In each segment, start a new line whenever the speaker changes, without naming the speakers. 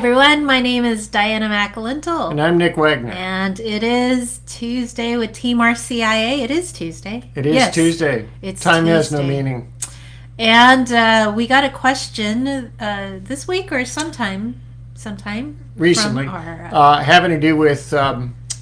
everyone, my name is Diana McAlintle.
And I'm Nick Wagner.
And it is Tuesday with Team RCIA. It is Tuesday.
It is Tuesday.
It's
Time
Tuesday.
has no meaning.
And we got a question this week or sometime
recently,
from our,
having to do with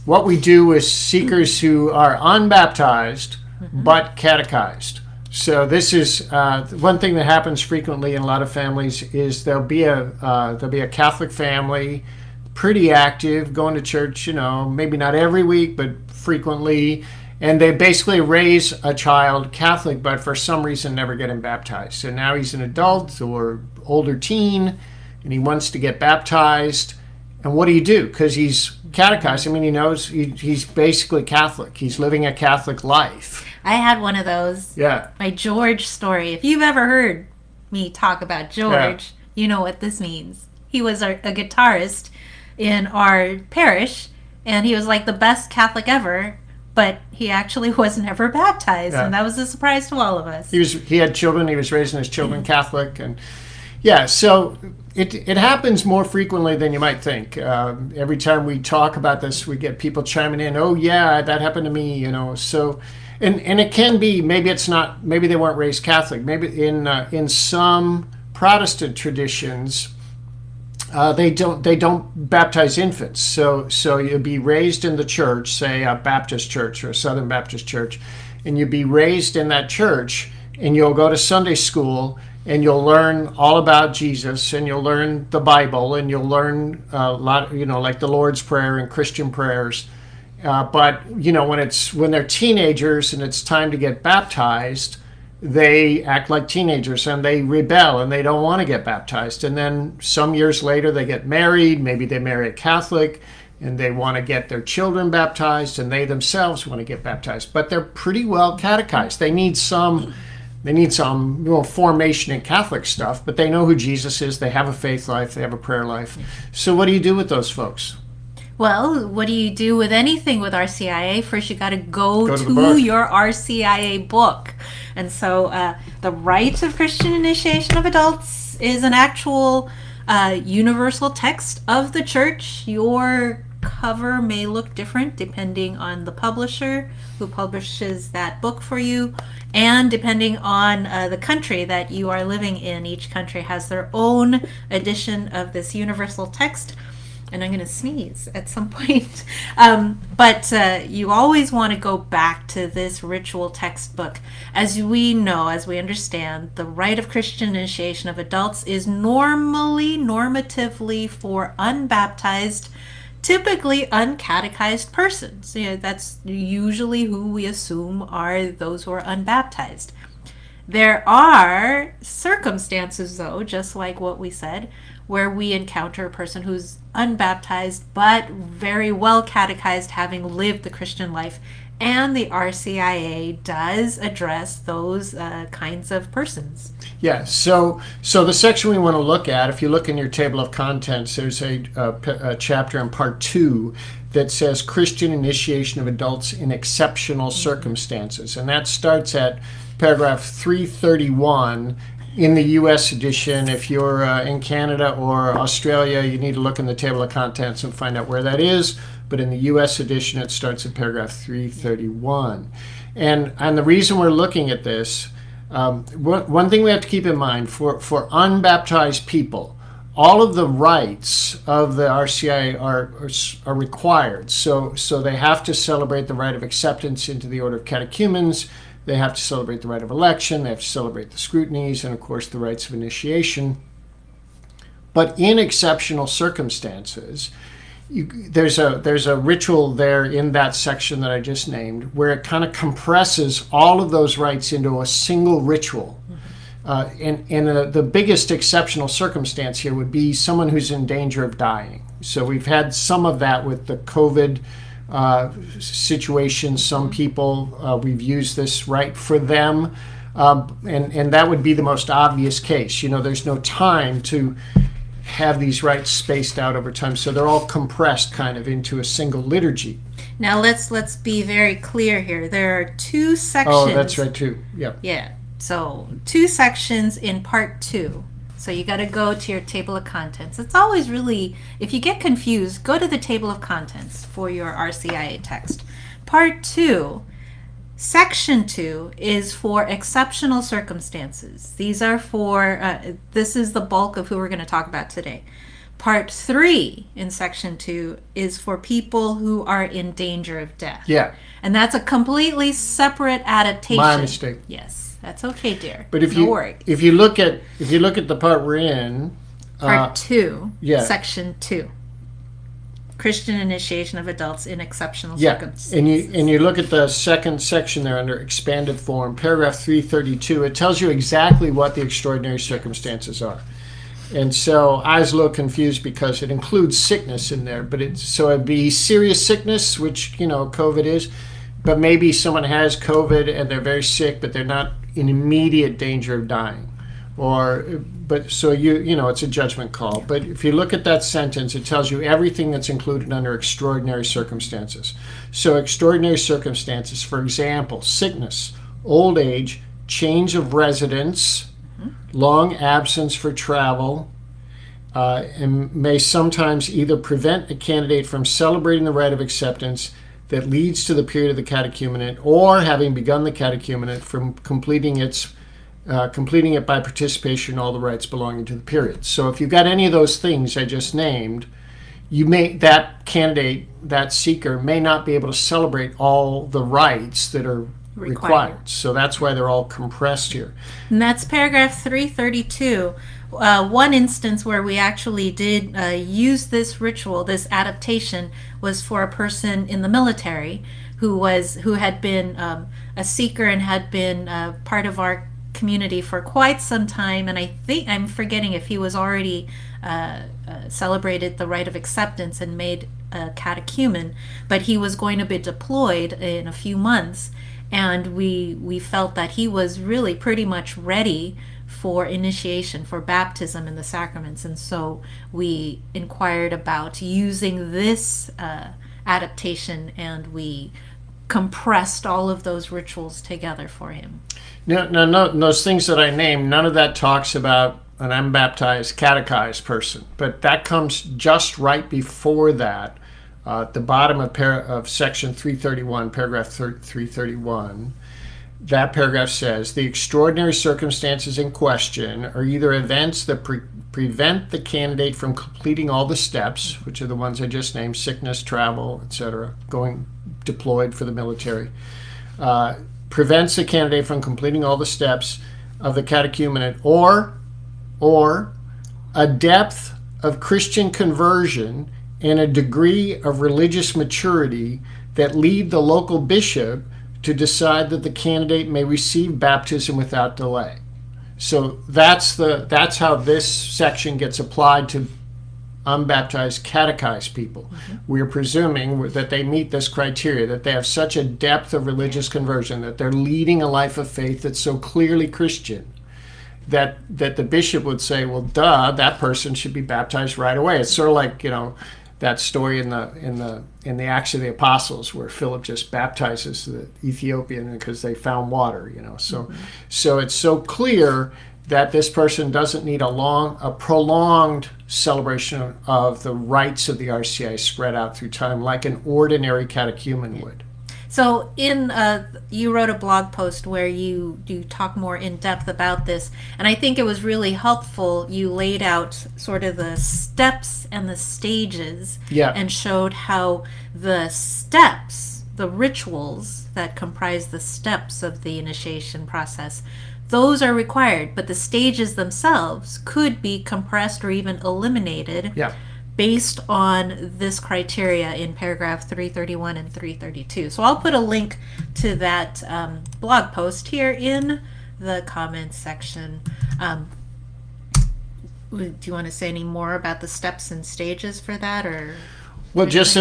what we do with seekers who are unbaptized but catechized. So this is one thing that happens frequently in a lot of families is there'll be a Catholic family, pretty active, going to church, maybe not every week, but frequently, and they basically raise a child Catholic, but for some reason never get him baptized. So now he's an adult or older teen, and he wants to get baptized. And what do you do? Because he's catechized. I mean, he knows he's basically Catholic. He's living a Catholic life.
I had one of those.
Yeah.
My George story. If you've ever heard me talk about George, you know what this means. He was a guitarist in our parish, and he was like the best Catholic ever, but he actually was never baptized, and that was a surprise to all of us.
He had children. He was raising his children Catholic, and so it happens more frequently than you might think. Every time we talk about this, we get people chiming in. Oh yeah, that happened to me. So. And it can be, maybe it's not, maybe they weren't raised Catholic. Maybe in some Protestant traditions, they don't baptize infants. So you'd be raised in the church, say a Baptist church or a Southern Baptist church, and you'd be raised in that church, and you'll go to Sunday school, and you'll learn all about Jesus, and you'll learn the Bible, and you'll learn a lot, like the Lord's Prayer and Christian prayers. But when they're teenagers and it's time to get baptized, they act like teenagers and they rebel and they don't want to get baptized. And then some years later they get married. Maybe they marry a Catholic and they want to get their children baptized, and they themselves want to get baptized. But they're pretty well catechized. They need some formation in Catholic stuff, but they know who Jesus is. They have a faith life. They have a prayer life. So what do you do with those folks?
Well, what do you do with anything with RCIA? First, you got to go to your RCIA book. And so the Rite of Christian Initiation of Adults is an actual universal text of the church. Your cover may look different depending on the publisher who publishes that book for you, and depending on the country that you are living in. Each country has their own edition of this universal text. And I'm going to sneeze at some point. But you always want to go back to this ritual textbook. As we know, as we understand, the Rite of Christian Initiation of Adults is normatively for unbaptized, typically uncatechized persons. That's usually who we assume are those who are unbaptized. There are circumstances, though, just like what we said, where we encounter a person who's unbaptized but very well catechized, having lived the Christian life, and the RCIA does address those kinds of persons.
Yeah, so the section we want to look at, if you look in your table of contents, there's a chapter in part 2 that says Christian initiation of adults in exceptional circumstances, and that starts at paragraph 331 in the U.S. edition. If you're in Canada or Australia, you need to look in the table of contents and find out where that is. But in the U.S. edition, it starts at paragraph 331. And the reason we're looking at this, one thing we have to keep in mind, for unbaptized people, all of the rites of the RCIA are required. So they have to celebrate the rite of acceptance into the order of catechumens. They have to celebrate the rite of election. They have to celebrate the scrutinies and, of course, the rites of initiation. But in exceptional circumstances, there's a ritual there in that section that I just named where it kind of compresses all of those rites into a single ritual. And the biggest exceptional circumstance here would be someone who's in danger of dying. So we've had some of that with the COVID situation. Some people, we've used this rite for them, and that would be the most obvious case. There's no time to have these rites spaced out over time, so they're all compressed kind of into a single liturgy.
Now let's be very clear here. There are two sections.
Oh, that's right too. Yeah.
Yeah. So 2 sections in part 2. So you got to go to your table of contents. It's always really, if you get confused, go to the table of contents for your RCIA text. Part 2, Section 2 is for exceptional circumstances. These are for, this is the bulk of who we're going to talk about today. Part 3 in Section 2 is for people who are in danger of death.
Yeah.
And that's a completely separate adaptation.
My mistake.
Yes, that's okay, dear.
But if
no
you
worries.
if you look at the part we're in,
Part 2,
yeah.
Section 2. Christian initiation of adults in exceptional
yeah,
circumstances.
and you look at the second section there under expanded form, paragraph 332. It tells you exactly what the extraordinary circumstances are. And so I was a little confused because it includes sickness in there, but it'd be serious sickness, which COVID is, but maybe someone has COVID and they're very sick, but they're not in immediate danger of dying, it's a judgment call. But if you look at that sentence, it tells you everything that's included under extraordinary circumstances. So extraordinary circumstances, for example, sickness, old age, change of residence, long absence for travel, and may sometimes either prevent a candidate from celebrating the rite of acceptance that leads to the period of the catechumenate, or having begun the catechumenate from completing it by participation in all the rites belonging to the period. So if you've got any of those things I just named, that candidate, that seeker, may not be able to celebrate all the rites that are required. So that's why they're all compressed here.
And that's paragraph 332. One instance where we actually did use this ritual, this adaptation, was for a person in the military who had been a seeker and had been part of our community for quite some time. And I think I'm forgetting if he was already celebrated the rite of acceptance and made a catechumen, but he was going to be deployed in a few months. And we felt that he was really pretty much ready for initiation, for baptism in the sacraments. And so we inquired about using this adaptation, and we compressed all of those rituals together for him.
No, those things that I named, none of that talks about an unbaptized, catechized person. But that comes just right before that. At the bottom of section 331, paragraph 331, that paragraph says, the extraordinary circumstances in question are either events that prevent the candidate from completing all the steps, which are the ones I just named, sickness, travel, etc., going deployed for the military, prevents the candidate from completing all the steps of the catechumenate, or a depth of Christian conversion and a degree of religious maturity that lead the local bishop to decide that the candidate may receive baptism without delay. So that's how this section gets applied to unbaptized, catechized people. Mm-hmm. We're presuming that they meet this criteria, that they have such a depth of religious conversion, that they're leading a life of faith that's so clearly Christian, that the bishop would say, well, that person should be baptized right away. It's sort of like, that story in the Acts of the Apostles where Philip just baptizes the Ethiopian because they found water, So it's so clear that this person doesn't need a prolonged celebration of the rites of the RCIA spread out through time like an ordinary catechumen would.
So you wrote a blog post where you talk more in depth about this, and I think it was really helpful. You laid out sort of the steps and the stages, and showed how the steps, the rituals that comprise the steps of the initiation process, those are required, but the stages themselves could be compressed or even eliminated. Based on this criteria in paragraph 331 and 332. So I'll put a link to that blog post here in the comments section. Do you want to say any more about the steps and stages for that, or?
Well, just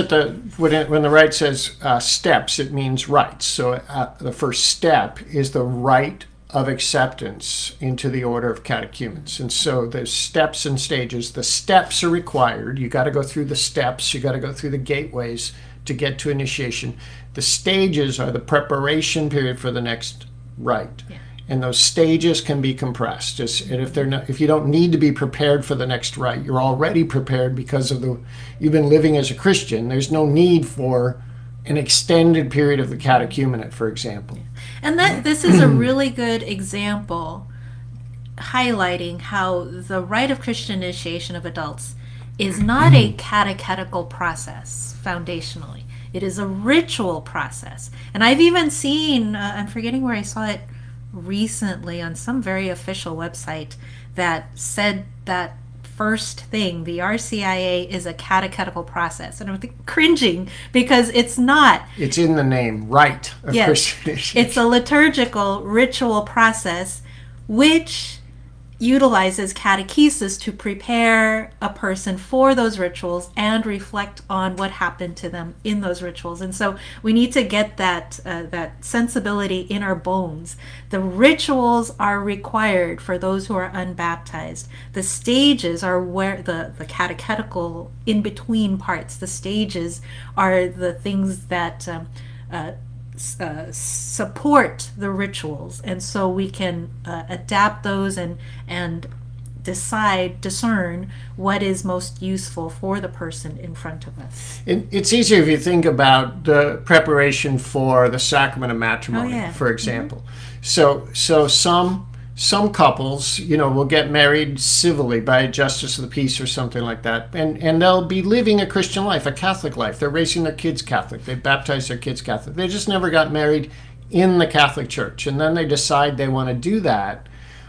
when the rite says steps, it means rites. So the first step is the rite of acceptance into the order of catechumens. And so there's steps and stages. The steps are required. You got to go through the steps. You got to go through the gateways to get to initiation. The stages are the preparation period for the next rite. and those stages can be compressed. And if you don't need to be prepared for the next rite, you're already prepared because you've been living as a Christian. There's no need for an extended period of the catechumenate, for example.
And this is a really good example highlighting how the rite of Christian initiation of adults is not a catechetical process foundationally. It is a ritual process. And I've even seen, I'm forgetting where I saw it recently on some very official website, that said that first thing, the RCIA is a catechetical process. And I'm cringing because it's not.
It's in the name, rite of Christian initiation.
It's a liturgical ritual process which utilizes catechesis to prepare a person for those rituals and reflect on what happened to them in those rituals. And so we need to get that sensibility in our bones. The rituals are required for those who are unbaptized. The stages are where the catechetical in-between parts, the stages are the things that support the rituals, and so we can adapt those and discern what is most useful for the person in front of us.
It's easier if you think about the preparation for the sacrament of matrimony, for example. So some couples, will get married civilly by a justice of the peace or something like that, and they'll be living a Christian life, a Catholic life. They're raising their kids Catholic. They baptize their kids Catholic. They just never got married in the Catholic Church, and then they decide they want to do that.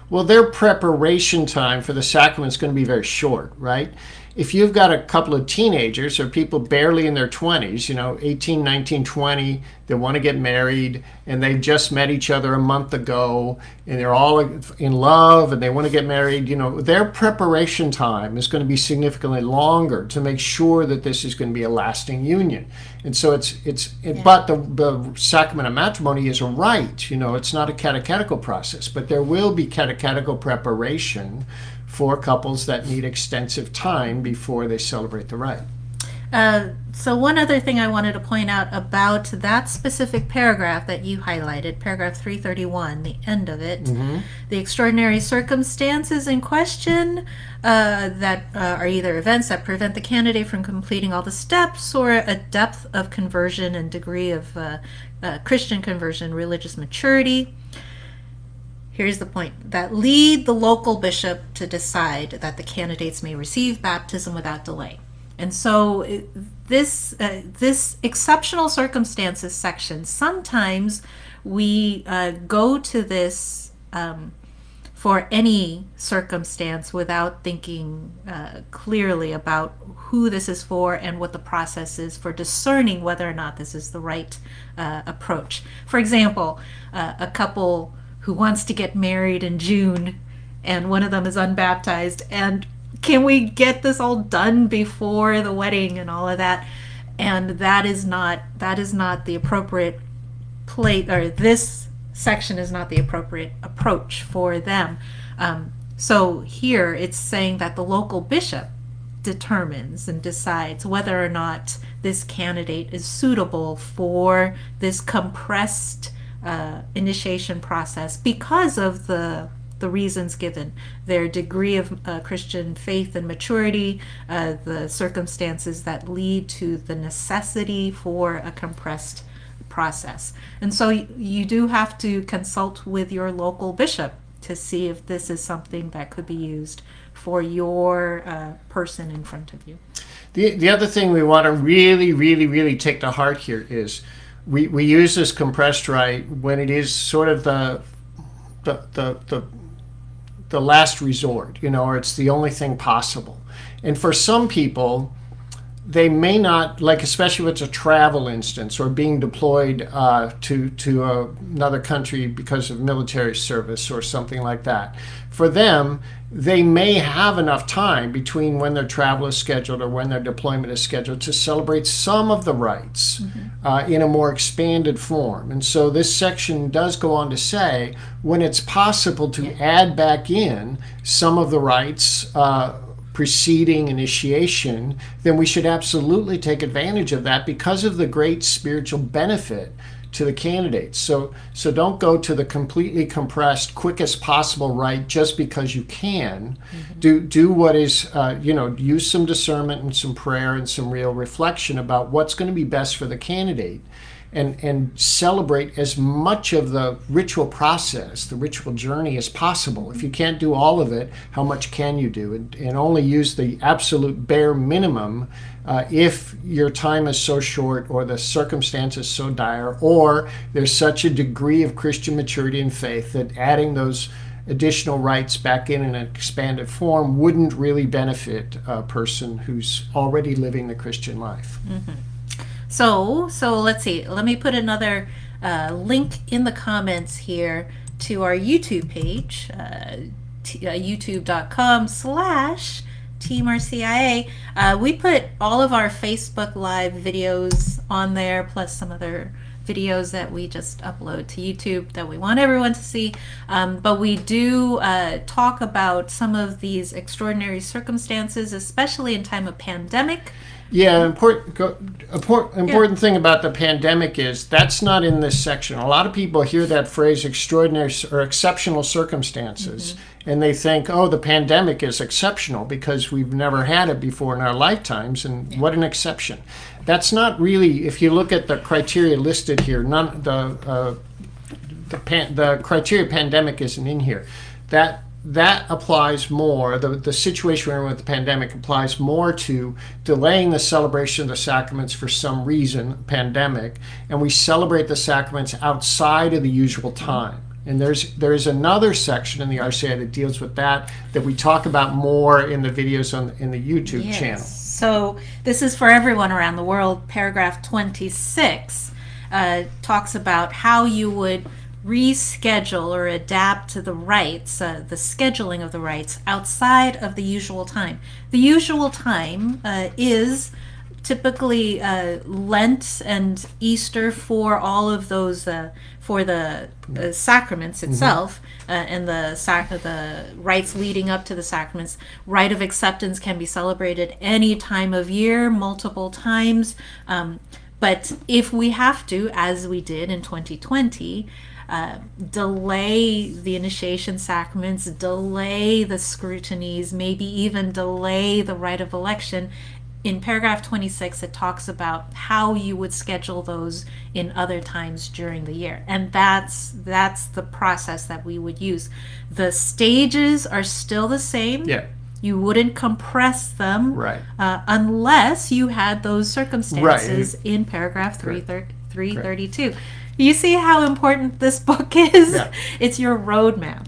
Well, their preparation time for the sacrament is going to be very short, right? If you've got a couple of teenagers or people barely in their 20s, 18, 19, 20, they want to get married and they've just met each other a month ago and they're all in love and they want to get married, their preparation time is going to be significantly longer to make sure that this is going to be a lasting union. And so but the sacrament of matrimony is a rite, it's not a catechetical process, but there will be catechetical preparation for couples that need extensive time before they celebrate the rite.
So one other thing I wanted to point out about that specific paragraph that you highlighted, paragraph 331, the end of it, the extraordinary circumstances in question that are either events that prevent the candidate from completing all the steps or a depth of conversion and degree of Christian conversion, religious maturity. Here's the point, that lead the local bishop to decide that the candidates may receive baptism without delay. And so this exceptional circumstances section, sometimes we go to this for any circumstance without thinking clearly about who this is for and what the process is for discerning whether or not this is the right approach. For example, a couple who wants to get married in June and one of them is unbaptized, and can we get this all done before the wedding and all of that? And that is not the appropriate place, or this section is not the appropriate approach for them. So here it's saying that the local bishop determines and decides whether or not this candidate is suitable for this compressed initiation process because of the reasons given, their degree of Christian faith and maturity, the circumstances that lead to the necessity for a compressed process. And so you do have to consult with your local bishop to see if this is something that could be used for your person in front of you.
The other thing we want to really, really, really take to heart here is we use this compressed rite when it is sort of the last resort, or it's the only thing possible. And for some people, they may not, especially if it's a travel instance or being deployed to another country because of military service or something like that. For them, they may have enough time between when their travel is scheduled or when their deployment is scheduled to celebrate some of the rites in a more expanded form. And so this section does go on to say, when it's possible to add back in some of the rites preceding initiation, then we should absolutely take advantage of that because of the great spiritual benefit to the candidates. So don't go to the completely compressed, quickest possible rite just because you can. Do what is, use some discernment and some prayer and some real reflection about what's going to be best for the candidate. And celebrate as much of the ritual process, the ritual journey as possible. If you can't do all of it, how much can you do? And only use the absolute bare minimum if your time is so short or the circumstances so dire, or there's such a degree of Christian maturity and faith that adding those additional rites back in an expanded form wouldn't really benefit a person who's already living the Christian life.
So let's see. Let me put another link in the comments here to our YouTube page, youtube.com/Team RCIA. We put all of our Facebook Live videos on there, plus some other videos that we just upload to YouTube that we want everyone to see. But we do talk about some of these extraordinary circumstances, especially in time of pandemic.
Yeah, important thing about the pandemic is that's not in this section. A lot of people hear that phrase extraordinary or exceptional circumstances, and they think, oh, the pandemic is exceptional because we've never had it before in our lifetimes, and what an exception. That's not really, if you look at the criteria listed here, the criteria pandemic isn't in here. That applies more, the situation we're in with the pandemic applies more to delaying the celebration of the sacraments for some reason, pandemic, and we celebrate the sacraments outside of the usual time. And there's another section in the RCIA that deals with that we talk about more in the videos in the YouTube channel.
So this is for everyone around the world. Paragraph 26 talks about how you would reschedule or adapt to the rites, the scheduling of the rites outside of the usual time. The usual time is typically Lent and Easter for all of those, for the sacraments itself, and the rites leading up to the sacraments. Rite of acceptance can be celebrated any time of year, multiple times. But if we have to, as we did in 2020, delay the initiation sacraments, delay the scrutinies, maybe even delay the rite of election. In paragraph 26, it talks about how you would schedule those in other times during the year. And that's the process that we would use. The stages are still the same.
Yeah.
You wouldn't compress them,
right,
unless you had those circumstances in paragraph 332. Right. You see how important this book is? Yeah. It's your roadmap.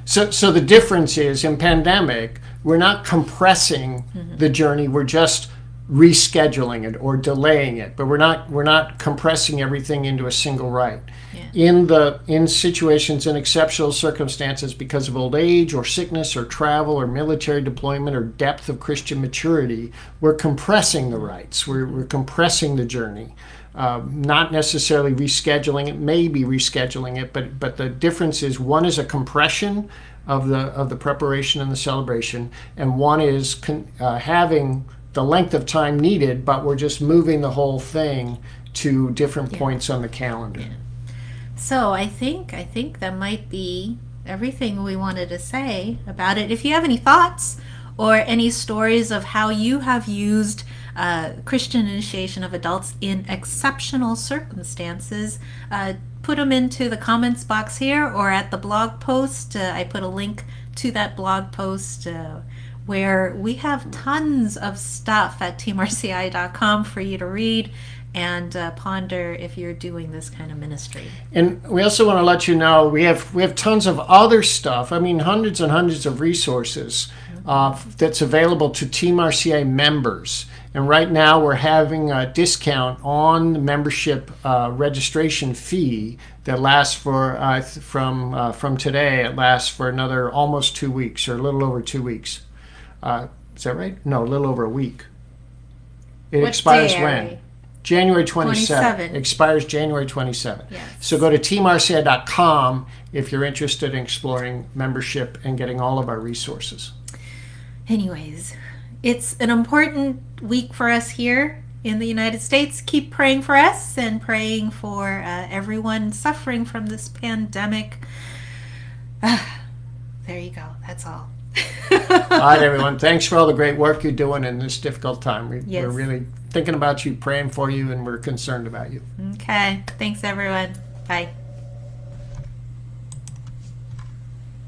So the difference is, in pandemic, we're not compressing the journey, we're just rescheduling it or delaying it, but we're not compressing everything into a single rite. Yeah. In situations, in exceptional circumstances because of old age or sickness or travel or military deployment or depth of Christian maturity, we're compressing the rites, we're compressing the journey. Not necessarily rescheduling it, maybe rescheduling it, but the difference is one is a compression of the preparation and the celebration, and one is having the length of time needed, but we're just moving the whole thing to different points on the calendar. Yeah.
So I think that might be everything we wanted to say about it. If you have any thoughts or any stories of how you have used Christian initiation of adults in exceptional circumstances, put them into the comments box here or at the blog post. I put a link to that blog post where we have tons of stuff at teamrci.com for you to read and ponder if you're doing this kind of ministry.
And we also want to let you know we have tons of other stuff. I mean, hundreds and hundreds of resources that's available to Team RCIA members. And right now we're having a discount on the membership registration fee that lasts for from today. It lasts for another almost 2 weeks, or a little over 2 weeks. Is that right? No, a little over a week. It
what
expires
day
when? January 27th. Expires January 27th.
Yes.
So go to teamrci.com if you're interested in exploring membership and getting all of our resources.
Anyways, it's an important week for us here in the United States, keep praying for us and praying for everyone suffering from this pandemic. There you go. That's all.
All right, everyone. Thanks for all the great work you're doing in this difficult time.
Yes.
We're really thinking about you, praying for you, and we're concerned about you.
Okay. Thanks, everyone. Bye.